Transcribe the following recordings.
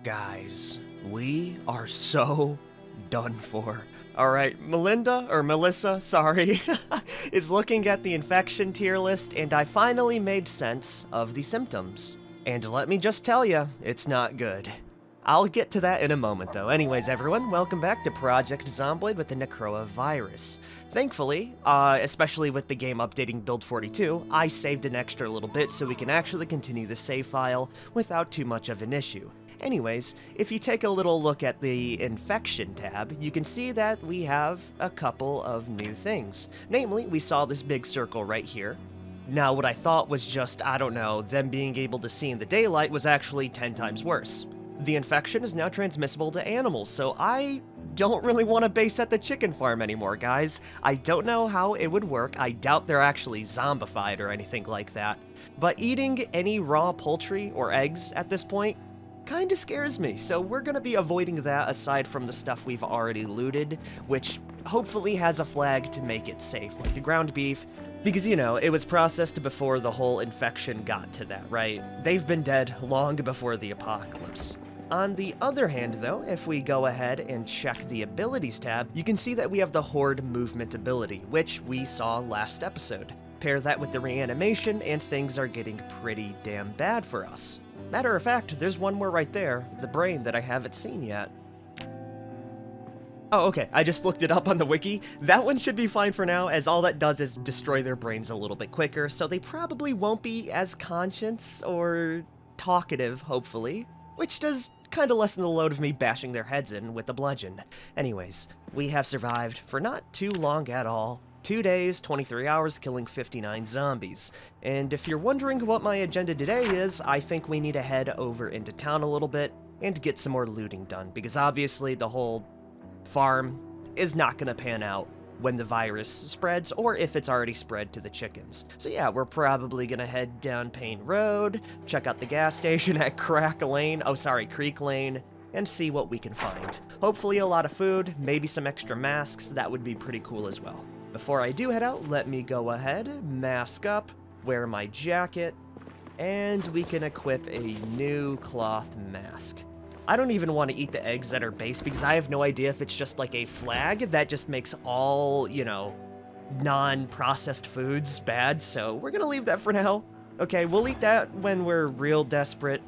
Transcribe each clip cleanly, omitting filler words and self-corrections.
Guys, we are so done for. Alright, Melissa, sorry, is looking at the infection tier list, and I finally made sense of the symptoms. And let me just tell you, it's not good. I'll get to that in a moment though. Anyways, everyone, welcome back to Project Zomboid with the Necroa virus. Thankfully, especially with the game updating build 42, I saved an extra little bit so we can actually continue the save file without too much of an issue. Anyways, if you take a little look at the infection tab, you can see that we have a couple of new things. Namely, we saw this big circle right here. Now, what I thought was just, I don't know, them being able to see in the daylight was actually 10 times worse. The infection is now transmissible to animals, so I don't really want to base at the chicken farm anymore, guys. I don't know how it would work. I doubt they're actually zombified or anything like that. But eating any raw poultry or eggs at this point kinda scares me, so we're gonna be avoiding that aside from the stuff we've already looted, which hopefully has a flag to make it safe, like the ground beef, because, you know, it was processed before the whole infection got to that, right? They've been dead long before the apocalypse. On the other hand, though, if we go ahead and check the abilities tab, you can see that we have the Horde movement ability, which we saw last episode. Pair that with the reanimation, and things are getting pretty damn bad for us. Matter of fact, there's one more right there, the brain, that I haven't seen yet. Oh, okay, I just looked it up on the wiki. That one should be fine for now, as all that does is destroy their brains a little bit quicker, so they probably won't be as conscious or talkative, hopefully, which does kind of lessen the load of me bashing their heads in with a bludgeon. Anyways, we have survived for not too long at all. 2 days, 23 hours, killing 59 zombies. And if you're wondering what my agenda today is, I think we need to head over into town a little bit and get some more looting done, because obviously the whole farm is not going to pan out when the virus spreads, or if it's already spread to the chickens. So yeah, we're probably going to head down Payne Road, check out the gas station at Creek Lane, and see what we can find. Hopefully a lot of food, maybe some extra masks, that would be pretty cool as well. Before I do head out, let me go ahead, mask up, wear my jacket, and we can equip a new cloth mask. I don't even want to eat the eggs that are base because I have no idea if it's just like a flag that just makes all, you know, non-processed foods bad, so we're gonna leave that for now. Okay, we'll eat that when we're real desperate.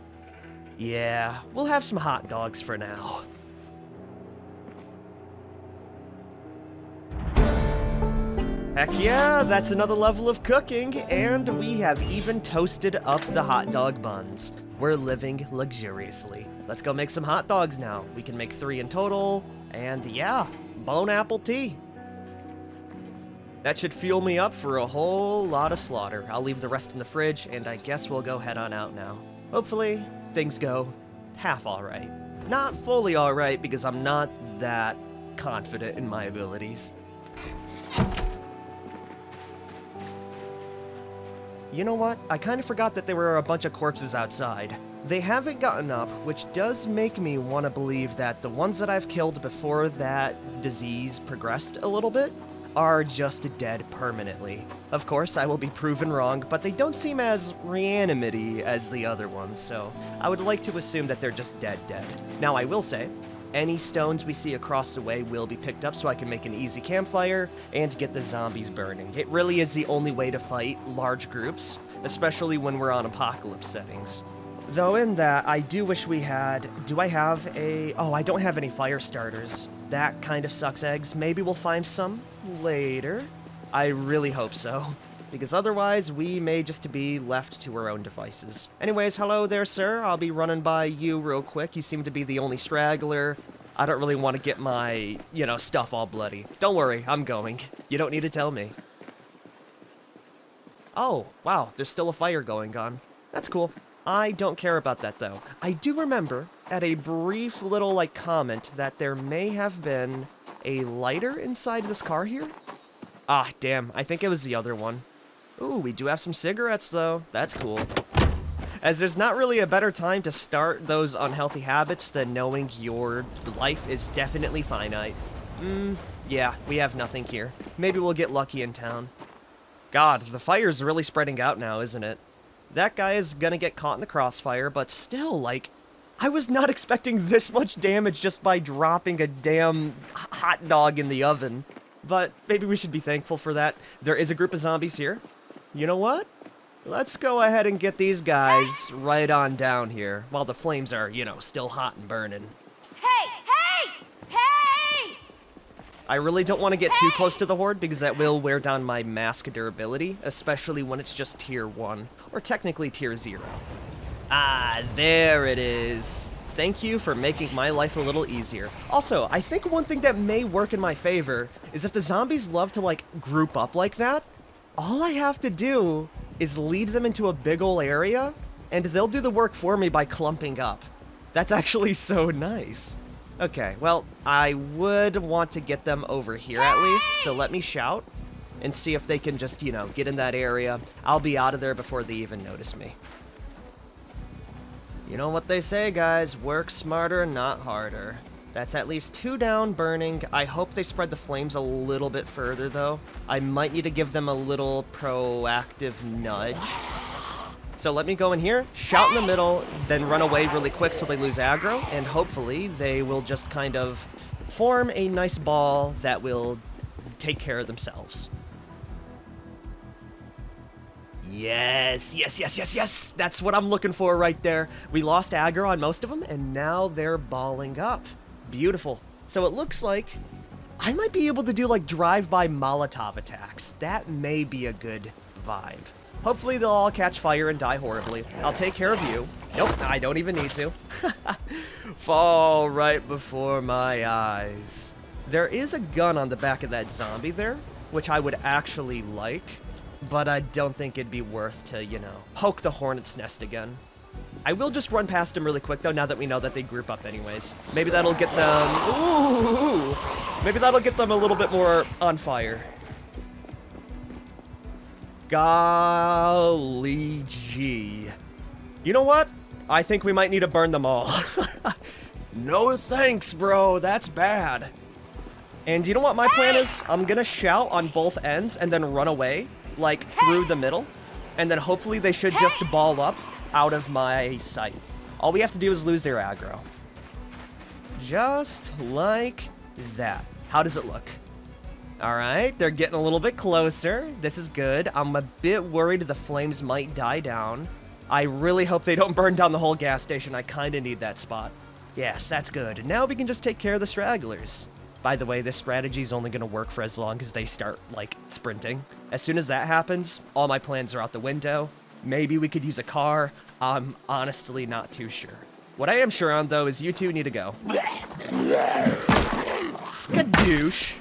Yeah, we'll have some hot dogs for now. Heck yeah, that's another level of cooking, and we have even toasted up the hot dog buns. We're living luxuriously. Let's go make some hot dogs now. We can make 3 in total, and yeah, bone apple tea. That should fuel me up for a whole lot of slaughter. I'll leave the rest in the fridge, and I guess we'll go head on out now. Hopefully, things go half alright. Not fully alright, because I'm not that confident in my abilities. You know what? I kind of forgot that there were a bunch of corpses outside. They haven't gotten up, which does make me want to believe that the ones that I've killed before that disease progressed a little bit are just dead permanently. Of course, I will be proven wrong, but they don't seem as reanimate-y as the other ones, so I would like to assume that they're just dead. Now, I will say, any stones we see across the way will be picked up so I can make an easy campfire and get the zombies burning. It really is the only way to fight large groups, especially when we're on apocalypse settings. Though in that, I do wish we had... Do I have a... Oh, I don't have any fire starters. That kind of sucks eggs. Maybe we'll find some later. I really hope so, because otherwise we may just be left to our own devices. Anyways, hello there, sir. I'll be running by you real quick. You seem to be the only straggler. I don't really want to get my, you know, stuff all bloody. Don't worry, I'm going. You don't need to tell me. Oh, wow, there's still a fire going on. That's cool. I don't care about that, though. I do remember, at a brief little, like, comment, that there may have been a lighter inside this car here. Ah, damn, I think it was the other one. Ooh, we do have some cigarettes, though. That's cool. As there's not really a better time to start those unhealthy habits than knowing your life is definitely finite. Yeah, we have nothing here. Maybe we'll get lucky in town. God, the fire's really spreading out now, isn't it? That guy is gonna get caught in the crossfire, but still, like, I was not expecting this much damage just by dropping a damn hot dog in the oven. But maybe we should be thankful for that. There is a group of zombies here. You know what? Let's go ahead and get these guys right on down here while the flames are, you know, still hot and burning. Hey! Hey! Hey! I really don't want to get too close to the horde because that will wear down my mask durability, especially when it's just tier 1, or technically tier 0. Ah, there it is. Thank you for making my life a little easier. Also, I think one thing that may work in my favor is if the zombies love to, like, group up like that, all I have to do is lead them into a big ol' area, and they'll do the work for me by clumping up. That's actually so nice. Okay, well, I would want to get them over here at least, so let me shout and see if they can just, you know, get in that area. I'll be out of there before they even notice me. You know what they say, guys, work smarter, not harder. That's at least 2 down burning. I hope they spread the flames a little bit further, though. I might need to give them a little proactive nudge. So let me go in here, shout in the middle, then run away really quick so they lose aggro, and hopefully they will just kind of form a nice ball that will take care of themselves. Yes, yes, yes, yes, yes! That's what I'm looking for right there. We lost aggro on most of them, and now they're balling up. Beautiful. So it looks like I might be able to do like drive-by Molotov attacks. That may be a good vibe. Hopefully they'll all catch fire and die horribly. I'll take care of you. Nope, I don't even need to. Fall right before my eyes. There is a gun on the back of that zombie there, which I would actually like, but I don't think it'd be worth to, you know, poke the hornet's nest again. I will just run past them really quick, though, now that we know that they group up anyways. Maybe that'll get them... Ooh! Maybe that'll get them a little bit more on fire. Golly gee. You know what? I think we might need to burn them all. No thanks, bro. That's bad. And you know what my plan is? I'm gonna shout on both ends and then run away, like, through the middle. And then hopefully they should just ball up out of my sight. All we have to do is lose their aggro. Just like that. How does it look? All right, they're getting a little bit closer. This is good. I'm a bit worried the flames might die down. I really hope they don't burn down the whole gas station. I kind of need that spot. Yes, that's good. And now we can just take care of the stragglers. By the way, this strategy is only going to work for as long as they start, like, sprinting. As soon as that happens, all my plans are out the window. Maybe we could use a car. I'm honestly not too sure. What I am sure on, though, is you two need to go. Skadoosh.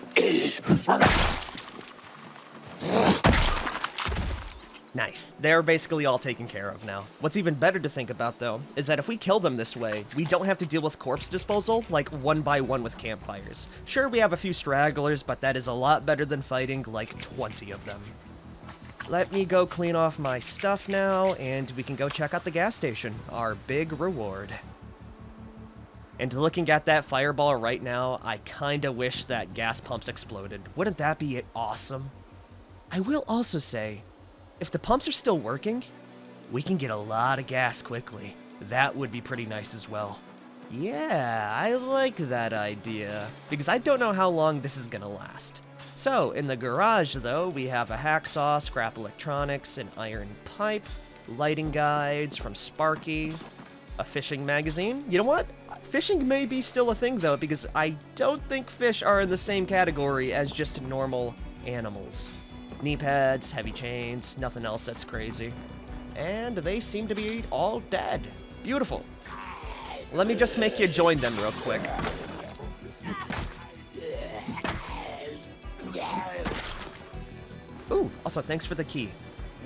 Nice. They're basically all taken care of now. What's even better to think about, though, is that if we kill them this way, we don't have to deal with corpse disposal, like, 1 by 1 with campfires. Sure, we have a few stragglers, but that is a lot better than fighting, like, 20 of them. Let me go clean off my stuff now, and we can go check out the gas station, our big reward. And looking at that fireball right now, I kinda wish that gas pumps exploded. Wouldn't that be awesome? I will also say, if the pumps are still working, we can get a lot of gas quickly. That would be pretty nice as well. Yeah, I like that idea, because I don't know how long this is gonna last. So, in the garage, though, we have a hacksaw, scrap electronics, an iron pipe, lighting guides from Sparky, a fishing magazine. You know what? Fishing may be still a thing, though, because I don't think fish are in the same category as just normal animals. Knee pads, heavy chains, nothing else that's crazy. And they seem to be all dead. Beautiful. Let me just make you join them real quick. Ooh, also thanks for the key.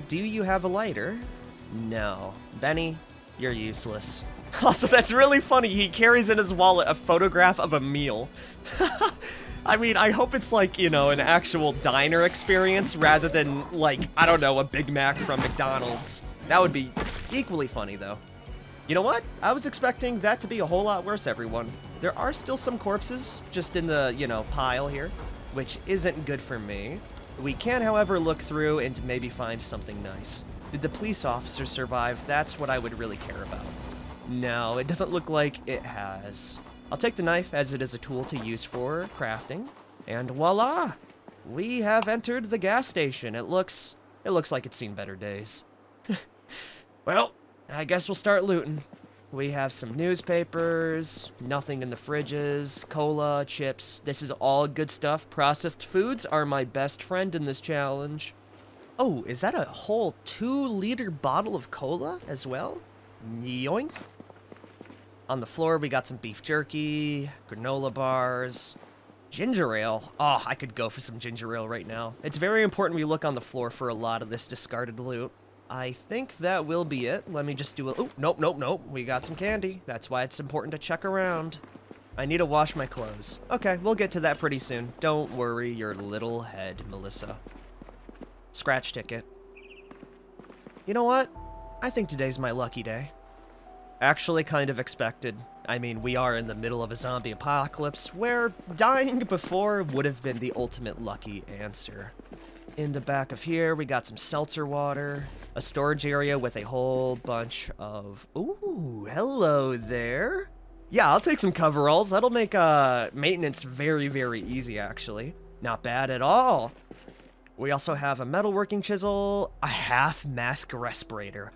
Do you have a lighter? No. Benny, you're useless. Also, that's really funny. He carries in his wallet a photograph of a meal. I mean, I hope it's like, you know, an actual diner experience rather than, like, I don't know, a Big Mac from McDonald's. That would be equally funny, though. You know what? I was expecting that to be a whole lot worse, everyone. There are still some corpses just in the, you know, pile here, which isn't good for me. We can, however, look through and maybe find something nice. Did the police officer survive? That's what I would really care about. No, it doesn't look like it has. I'll take the knife as it is a tool to use for crafting. And voila! We have entered the gas station. It looks like it's seen better days. Well, I guess we'll start looting. We have some newspapers, nothing in the fridges, cola, chips. This is all good stuff. Processed foods are my best friend in this challenge. Oh, is that a whole 2-liter bottle of cola as well? Yoink. On the floor, we got some beef jerky, granola bars, ginger ale. Oh, I could go for some ginger ale right now. It's very important we look on the floor for a lot of this discarded loot. I think that will be it. Let me just do a... Oh, nope. We got some candy. That's why it's important to check around. I need to wash my clothes. Okay, we'll get to that pretty soon. Don't worry your little head, Melissa. Scratch ticket. You know what? I think today's my lucky day. Actually kind of expected. I mean, we are in the middle of a zombie apocalypse where dying before would have been the ultimate lucky answer. In the back of here, we got some seltzer water, a storage area with a whole bunch of... Ooh, hello there. Yeah, I'll take some coveralls. That'll make maintenance very, very easy, actually. Not bad at all. We also have a metalworking chisel, a half-mask respirator.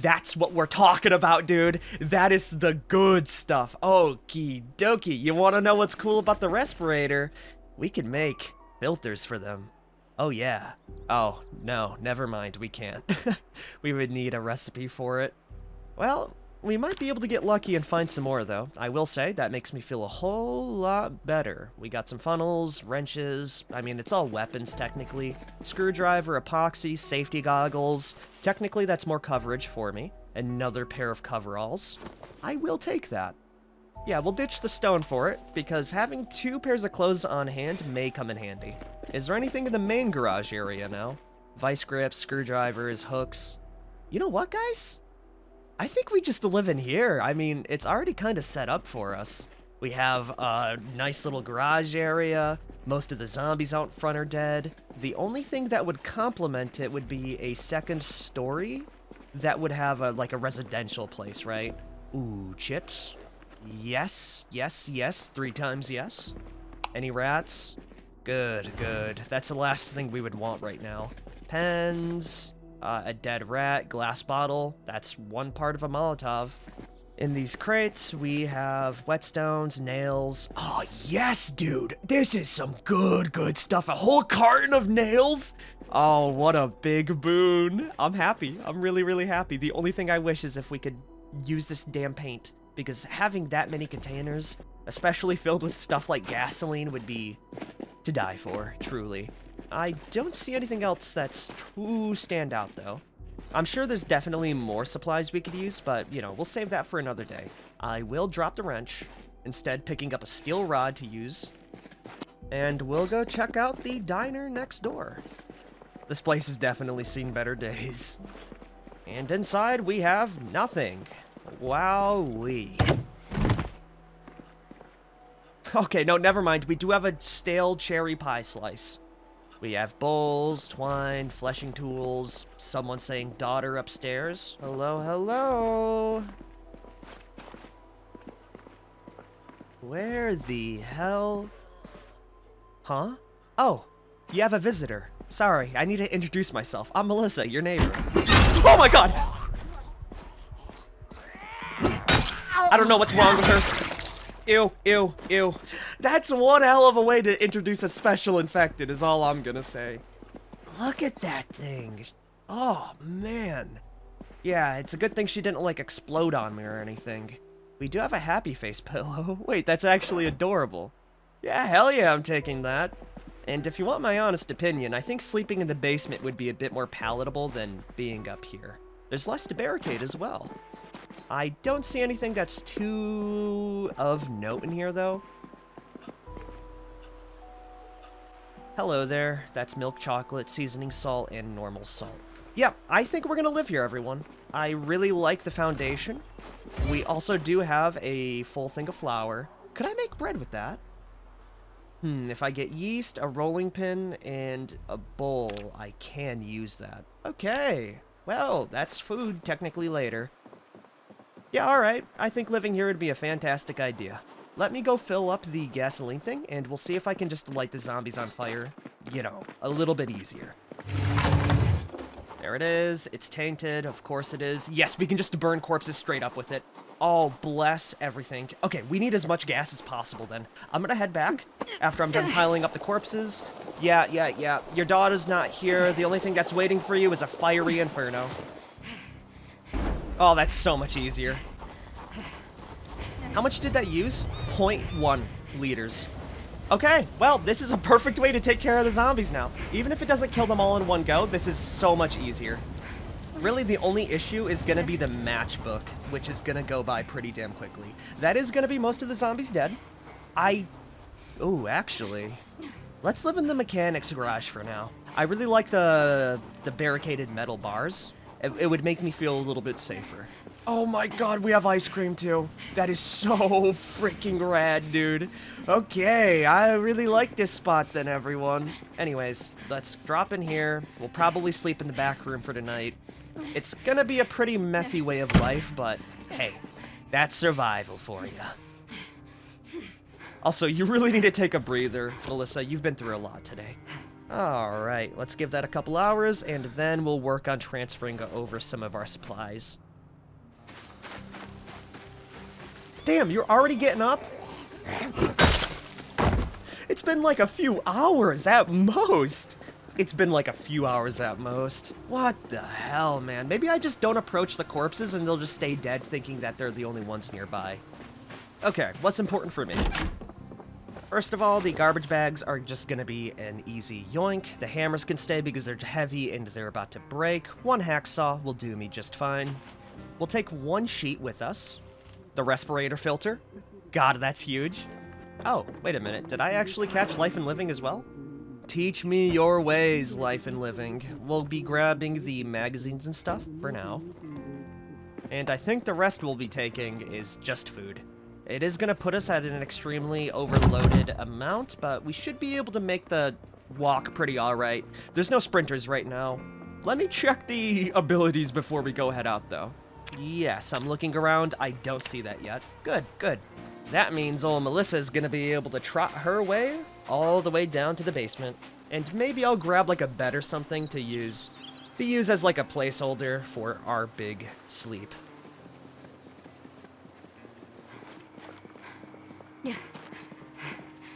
That's what we're talking about, dude. That is the good stuff. Okie dokie. You want to know what's cool about the respirator? We can make filters for them. Oh, yeah. Oh, no, never mind. We can't. We would need a recipe for it. Well, we might be able to get lucky and find some more, though. I will say, that makes me feel a whole lot better. We got some funnels, wrenches. I mean, it's all weapons, technically. Screwdriver, epoxy, safety goggles. Technically, that's more coverage for me. Another pair of coveralls. I will take that. Yeah, we'll ditch the stone for it, because having 2 pairs of clothes on hand may come in handy. Is there anything in the main garage area now? Vice grips, screwdrivers, hooks. You know what, guys? I think we just live in here. I mean, it's already kind of set up for us. We have a nice little garage area. Most of the zombies out front are dead. The only thing that would complement it would be a second story that would have like a residential place, right? Ooh, chips. Yes. 3 times yes. Any rats? Good. That's the last thing we would want right now. Pens, a dead rat, glass bottle. That's one part of a Molotov. In these crates, we have whetstones, nails. Oh, yes, dude. This is some good stuff. A whole carton of nails? Oh, what a big boon. I'm happy. I'm really happy. The only thing I wish is if we could use this damn paint, because having that many containers, especially filled with stuff like gasoline, would be to die for, truly. I don't see anything else that's too standout, though. I'm sure there's definitely more supplies we could use, but, you know, we'll save that for another day. I will drop the wrench, instead picking up a steel rod to use, and we'll go check out the diner next door. This place has definitely seen better days. And inside, we have nothing. Wowee. Okay, no, never mind. We do have a stale cherry pie slice. We have bowls, twine, fleshing tools, someone saying daughter upstairs. Hello. Where the hell? Huh? Oh, you have a visitor. Sorry, I need to introduce myself. I'm Melissa, your neighbor. Oh my god! I don't know what's wrong with her. Ew. That's one hell of a way to introduce a special infected, is all I'm gonna say. Look at that thing. Oh, man. Yeah, it's a good thing she didn't, like, explode on me or anything. We do have a happy face pillow. Wait, that's actually adorable. Yeah, hell yeah, I'm taking that. And if you want my honest opinion, I think sleeping in the basement would be a bit more palatable than being up here. There's less to barricade as well. I don't see anything that's too of note in here, though. Hello there. That's milk chocolate, seasoning salt, and normal salt. Yeah, I think we're gonna live here, everyone. I really like the foundation. We also do have a full thing of flour. Could I make bread with that? If I get yeast, a rolling pin, and a bowl, I can use that. Okay. Well, that's food technically later. Yeah, alright. I think living here would be a fantastic idea. Let me go fill up the gasoline thing, and we'll see if I can just light the zombies on fire, you know, a little bit easier. There it is. It's tainted. Of course it is. Yes, we can just burn corpses straight up with it. Oh, bless everything. Okay, we need as much gas as possible then. I'm gonna head back after I'm done piling up the corpses. Yeah. Your daughter's not here. The only thing that's waiting for you is a fiery inferno. Oh, that's so much easier. How much did that use? 0.1 liters. Okay, well, this is a perfect way to take care of the zombies now. Even if it doesn't kill them all in one go, this is so much easier. Really, the only issue is going to be the matchbook, which is going to go by pretty damn quickly. That is going to be most of the zombies dead. Oh, actually, let's live in the mechanics garage for now. I really like the barricaded metal bars. It would make me feel a little bit safer. Oh my god, we have ice cream too. That is so freaking rad, dude. Okay, I really like this spot then, everyone. Anyways, let's drop in here. We'll probably sleep in the back room for tonight. It's gonna be a pretty messy way of life, but hey, that's survival for you. Also, you really need to take a breather, Melissa. You've been through a lot today. Alright, let's give that a couple hours, and then we'll work on transferring over some of our supplies. Damn, you're already getting up? It's been like a few hours at most. It's been like a few hours at most. What the hell, man? Maybe I just don't approach the corpses and they'll just stay dead thinking that they're the only ones nearby. Okay, what's important for me? First of all, the garbage bags are just gonna be an easy yoink. The hammers can stay because they're heavy and they're about to break. One hacksaw will do me just fine. We'll take one sheet with us. The respirator filter. God, that's huge. Oh, wait a minute. Did I actually catch Life and Living as well? Teach me your ways, Life and Living. We'll be grabbing the magazines and stuff for now. And I think the rest we'll be taking is just food. It is going to put us at an extremely overloaded amount, but we should be able to make the walk pretty alright. There's no sprinters right now. Let me check the abilities before we go head out, though. Yes, I'm looking around. I don't see that yet. Good, good. That means old Melissa's gonna be able to trot her way all the way down to the basement. And maybe I'll grab like a bed or something to use as like a placeholder for our big sleep.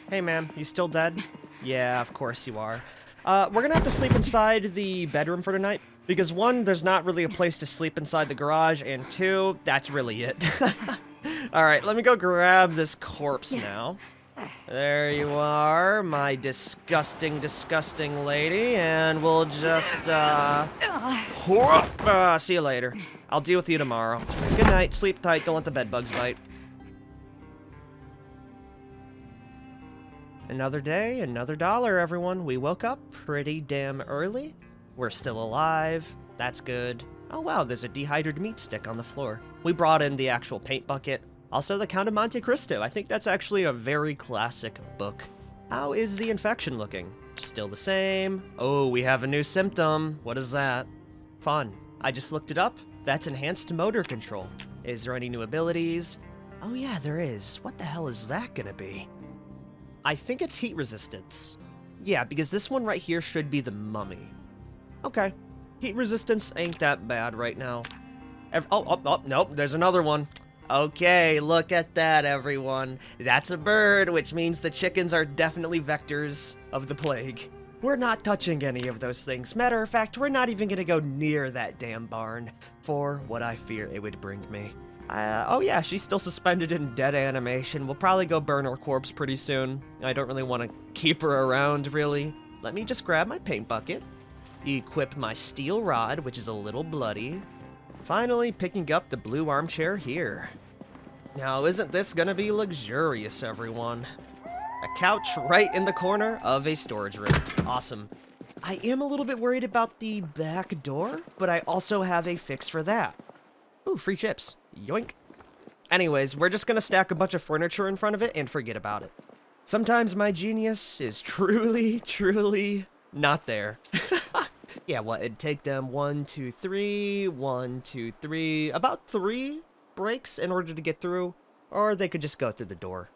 Hey, ma'am, you still dead? Yeah, of course you are. We're gonna have to sleep inside the bedroom for tonight. Because one, there's not really a place to sleep inside the garage, and two, that's really it. Alright, let me go grab this corpse now. There you are, my disgusting, disgusting lady, and we'll just, see you later. I'll deal with you tomorrow. Good night, sleep tight, don't let the bed bugs bite. Another day, another dollar, everyone. We woke up pretty damn early. We're still alive. That's good. Oh wow, there's a dehydrated meat stick on the floor. We brought in the actual paint bucket. Also the Count of Monte Cristo. I think that's actually a very classic book. How is the infection looking? Still the same. Oh, we have a new symptom. What is that? Fun. I just looked it up. That's enhanced motor control. Is there any new abilities? Oh yeah, there is. What the hell is that gonna be? I think it's heat resistance. Yeah, because this one right here should be the mummy. Okay. Heat resistance ain't that bad right now. Nope, there's another one. Okay, look at that, everyone. That's a bird, which means the chickens are definitely vectors of the plague. We're not touching any of those things. Matter of fact, we're not even gonna go near that damn barn for what I fear it would bring me. Oh yeah, she's still suspended in dead animation. We'll probably go burn her corpse pretty soon. I don't really want to keep her around, really. Let me just grab my paint bucket. Equip my steel rod, which is a little bloody. Finally, picking up the blue armchair here. Now, isn't this gonna be luxurious, everyone? A couch right in the corner of a storage room. Awesome. I am a little bit worried about the back door, but I also have a fix for that. Ooh, free chips. Yoink. Anyways, we're just gonna stack a bunch of furniture in front of it and forget about it. Sometimes my genius is truly, truly not there. Yeah, what, it'd take them 1, 2, 3, 1, 2, 3, about 3 brakes in order to get through, or they could just go through the door.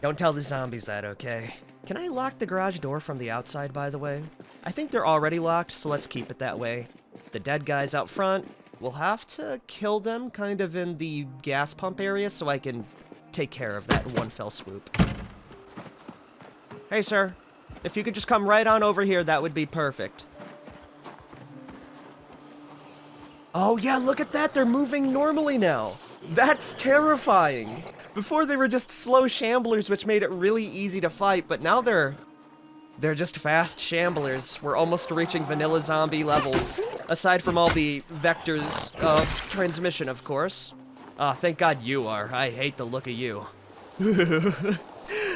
Don't tell the zombies that, okay? Can I lock the garage door from the outside, by the way? I think they're already locked, so let's keep it that way. The dead guys out front, we'll have to kill them kind of in the gas pump area so I can take care of that in one fell swoop. Hey, sir. If you could just come right on over here, that would be perfect. Oh, yeah, look at that. They're moving normally now. That's terrifying. Before they were just slow shamblers, which made it really easy to fight, but now they're just fast shamblers. We're almost reaching vanilla zombie levels, aside from all the vectors of transmission, of course. Thank God you are. I hate the look of you.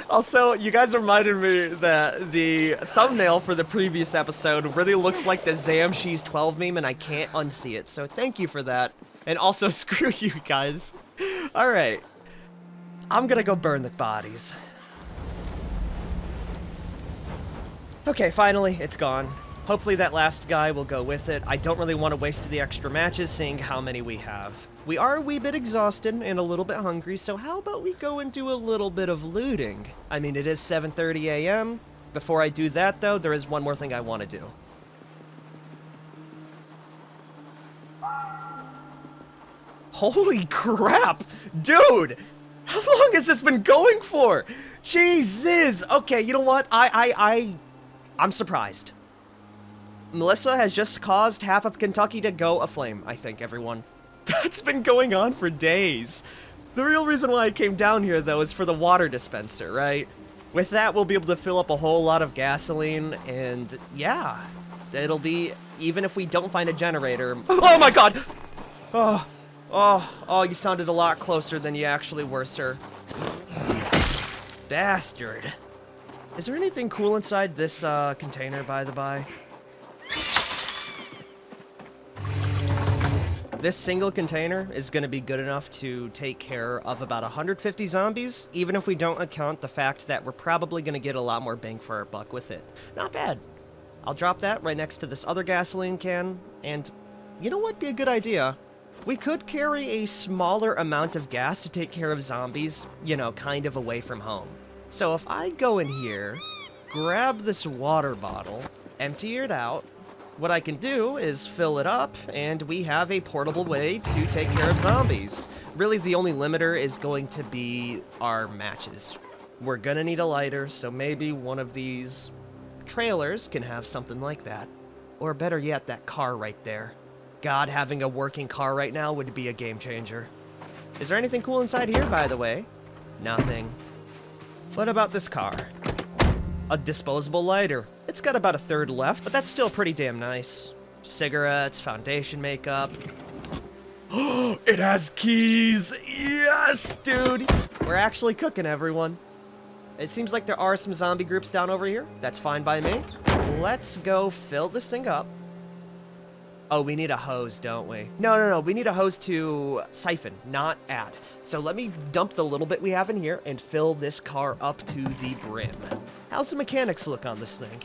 Also, you guys reminded me that the thumbnail for the previous episode really looks like the Zamshe's 12 meme, and I can't unsee it, so thank you for that. And also, screw you guys. Alright. I'm gonna go burn the bodies. Okay, finally, it's gone. Hopefully that last guy will go with it. I don't really want to waste the extra matches, seeing how many we have. We are a wee bit exhausted and a little bit hungry, so how about we go and do a little bit of looting? I mean, it is 7:30 a.m. Before I do that, though, there is one more thing I want to do. Holy crap! Dude! How long has this been going for? Jesus! Okay, you know what? I'm surprised. Melissa has just caused half of Kentucky to go aflame, I think, everyone. That's been going on for days. The real reason why I came down here, though, is for the water dispenser, right? With that, we'll be able to fill up a whole lot of gasoline, and yeah, it'll be, even if we don't find a generator. Oh my god! Oh, you sounded a lot closer than you actually were, sir. Bastard. Is there anything cool inside this container, by the by? This single container is going to be good enough to take care of about 150 zombies, even if we don't account the fact that we're probably going to get a lot more bang for our buck with it. Not bad. I'll drop that right next to this other gasoline can, and you know what'd be a good idea? We could carry a smaller amount of gas to take care of zombies, you know, kind of away from home. So if I go in here, grab this water bottle, empty it out, what I can do is fill it up, and we have a portable way to take care of zombies. Really, the only limiter is going to be our matches. We're gonna need a lighter, so maybe one of these trailers can have something like that. Or better yet, that car right there. God, having a working car right now would be a game changer. Is there anything cool inside here, by the way? Nothing. What about this car? A disposable lighter. It's got about a third left, but that's still pretty damn nice. Cigarettes, foundation makeup. Oh, it has keys! Yes, dude! We're actually cooking, everyone. It seems like there are some zombie groups down over here. That's fine by me. Let's go fill this thing up. Oh, we need a hose, don't we? No. We need a hose to siphon, not add. So let me dump the little bit we have in here and fill this car up to the brim. How's the mechanics look on this thing?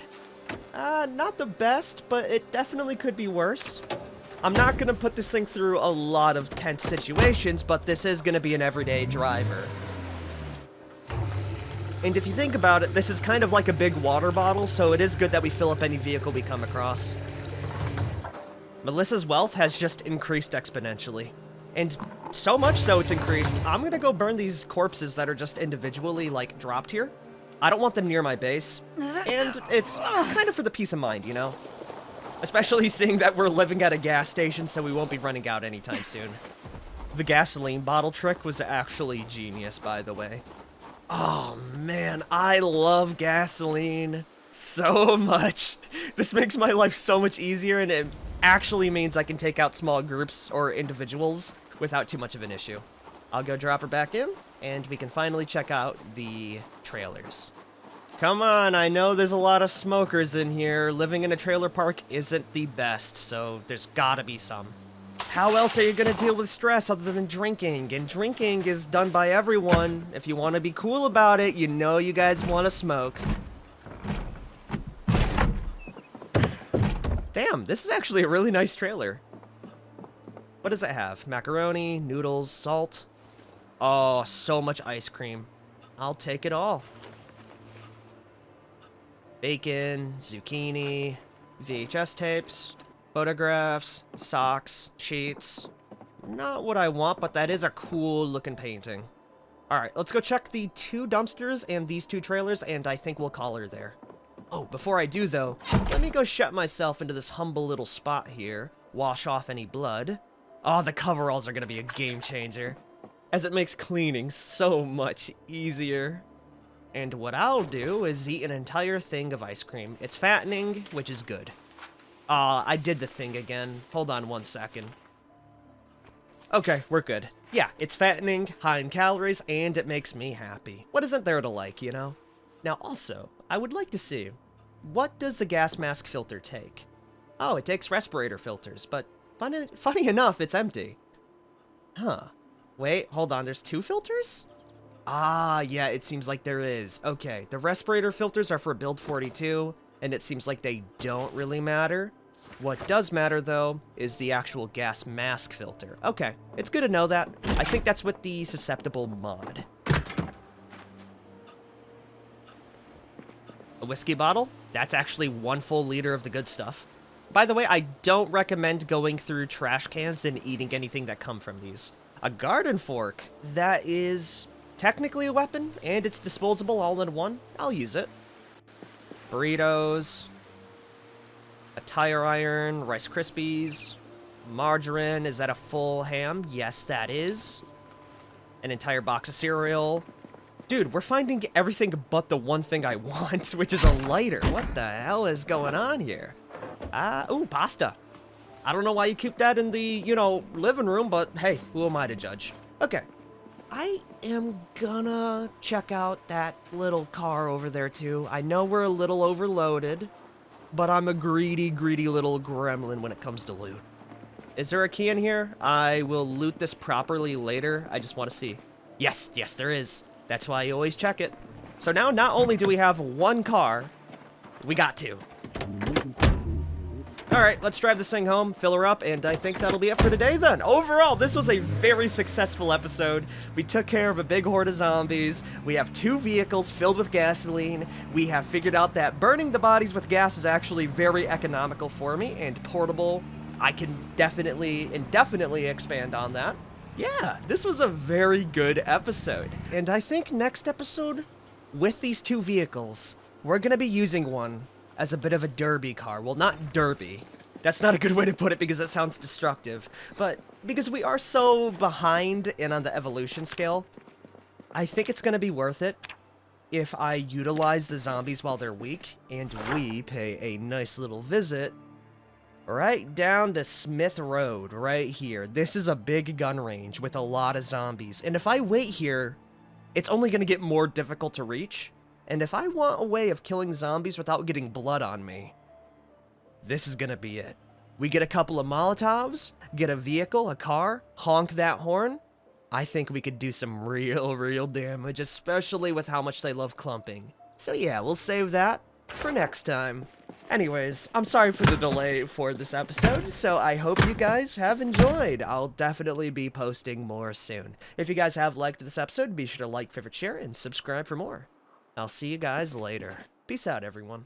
Not the best, but it definitely could be worse. I'm not gonna put this thing through a lot of tense situations, but this is gonna be an everyday driver. And if you think about it, this is kind of like a big water bottle, so it is good that we fill up any vehicle we come across. Melissa's wealth has just increased exponentially. And so much so it's increased, I'm gonna go burn these corpses that are just individually, like, dropped here. I don't want them near my base. And it's kind of for the peace of mind, you know? Especially seeing that we're living at a gas station, so we won't be running out anytime soon. The gasoline bottle trick was actually genius, by the way. Oh man, I love gasoline so much. This makes my life so much easier, and it actually means I can take out small groups or individuals without too much of an issue. I'll go drop her back in, and we can finally check out the trailers. Come on, I know there's a lot of smokers in here. Living in a trailer park isn't the best, so there's gotta be some. How else are you gonna deal with stress other than drinking? And drinking is done by everyone. If you want to be cool about it, you know you guys want to smoke. Damn, this is actually a really nice trailer. What does it have? Macaroni, noodles, salt. Oh, so much ice cream. I'll take it all. Bacon, zucchini, VHS tapes, photographs, socks, sheets. Not what I want, but that is a cool looking painting. Alright, let's go check the 2 dumpsters and these 2 trailers, and I think we'll call her there. Oh, before I do though, let me go shut myself into this humble little spot here, wash off any blood. Oh, the coveralls are gonna be a game changer, as it makes cleaning so much easier. And what I'll do is eat an entire thing of ice cream. It's fattening, which is good. I did the thing again. Hold on 1 second. Okay, we're good. Yeah, it's fattening, high in calories, and it makes me happy. What isn't there to like, you know? Now also, I would like to see, what does the gas mask filter take? Oh, it takes respirator filters, but funny enough, it's empty. Huh. Wait, hold on, there's 2 filters? Ah, yeah, it seems like there is. Okay, the respirator filters are for build 42, and it seems like they don't really matter. What does matter, though, is the actual gas mask filter. Okay, it's good to know that. I think that's with the susceptible mod. A whiskey bottle? That's actually 1 full liter of the good stuff. By the way, I don't recommend going through trash cans and eating anything that come from these. A garden fork, that is technically a weapon, and it's disposable all in one. I'll use it. Burritos. A tire iron, Rice Krispies, margarine. Is that a full ham? Yes, that is. An entire box of cereal. Dude, we're finding everything but the one thing I want, which is a lighter. What the hell is going on here? Ooh, pasta. I don't know why you keep that in the, living room, but hey, who am I to judge? Okay. I am gonna check out that little car over there, too. I know we're a little overloaded, but I'm a greedy, greedy little gremlin when it comes to loot. Is there a key in here? I will loot this properly later. I just want to see. Yes, there is. That's why you always check it. So now, not only do we have 1 car, we got 2. Alright, let's drive this thing home, fill her up, and I think that'll be it for today then. Overall, this was a very successful episode. We took care of a big horde of zombies. We have 2 vehicles filled with gasoline. We have figured out that burning the bodies with gas is actually very economical for me and portable. I can definitely, indefinitely expand on that. Yeah, this was a very good episode. And I think next episode, with these 2 vehicles, we're gonna be using one as a bit of a derby car. Well, not derby. That's not a good way to put it because it sounds destructive. But because we are so behind and on the evolution scale, I think it's going to be worth it if I utilize the zombies while they're weak and we pay a nice little visit right down to Smith Road right here. This is a big gun range with a lot of zombies. And if I wait here, it's only going to get more difficult to reach. And if I want a way of killing zombies without getting blood on me, this is gonna be it. We get a couple of Molotovs, get a vehicle, a car, honk that horn. I think we could do some real damage, especially with how much they love clumping. So yeah, we'll save that for next time. Anyways, I'm sorry for the delay for this episode, so I hope you guys have enjoyed. I'll definitely be posting more soon. If you guys have liked this episode, be sure to like, favorite, share, and subscribe for more. I'll see you guys later. Peace out, everyone.